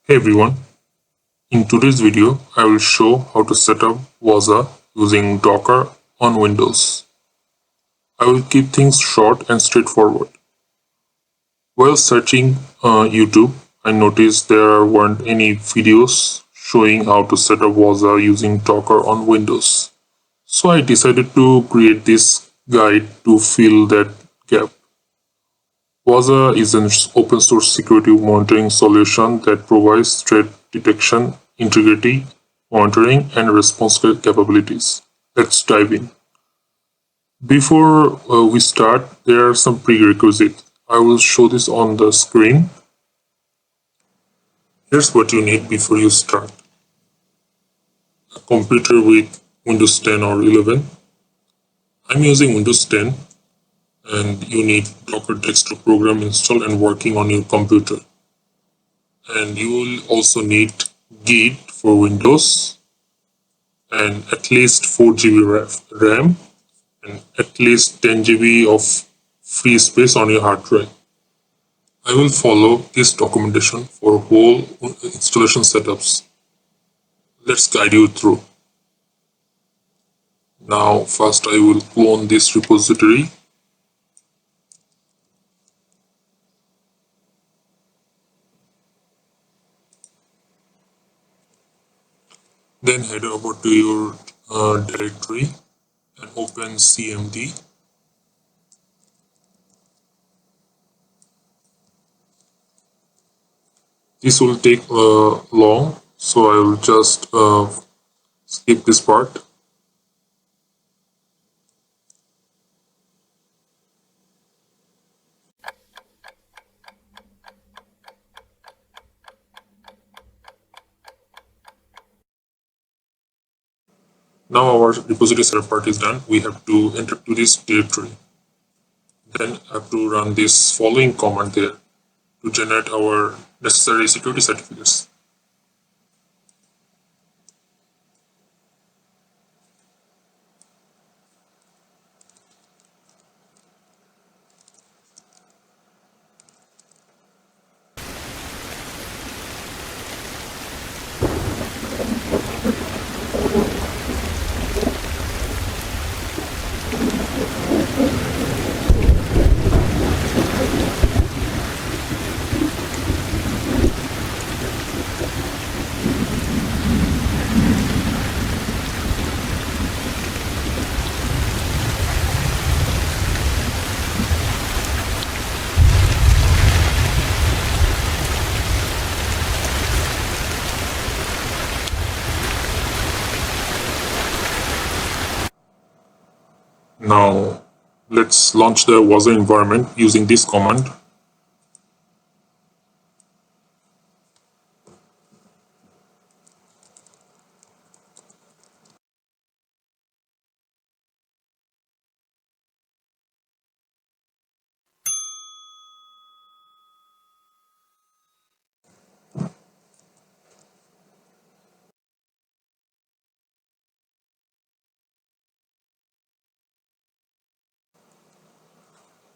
Hey everyone, in today's video I will show how to set up Wazuh using Docker on Windows. I will keep things short and straightforward. While searching YouTube, I noticed there weren't any videos showing how to set up Wazuh using Docker on Windows. So I decided to create this guide to fill that gap. Wazuh is an open source security monitoring solution that provides threat detection, integrity, monitoring, and response capabilities. Let's dive in. Before we start, there are some prerequisites. I will show this on the screen. Here's what you need before you start. A computer with Windows 10 or 11. I'm using Windows 10 and you need Docker desktop program installed and working on your computer. And you will also need Git for Windows and at least 4 GB RAM and at least 10 GB of free space on your hard drive. I will follow this documentation for whole installation setups. Let's guide you through. Now first I will clone this repository. Then head over to your directory and open cmd. This will take long, so I will just skip this part. Now our repository setup part is done. We have to enter to this directory. Then have to run this following command there to generate our necessary security certificates. Now let's launch the Wazuh environment using this command.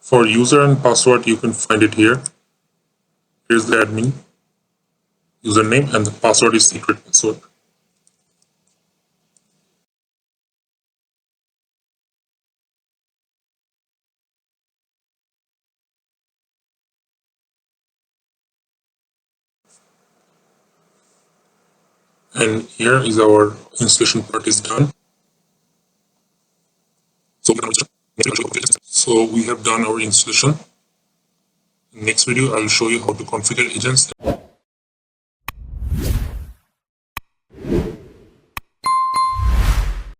For user and password, you can find it here. Here's the admin username and the password is secret password. And here is our installation part is done. So we have done our installation. In next video, I will show you how to configure agents.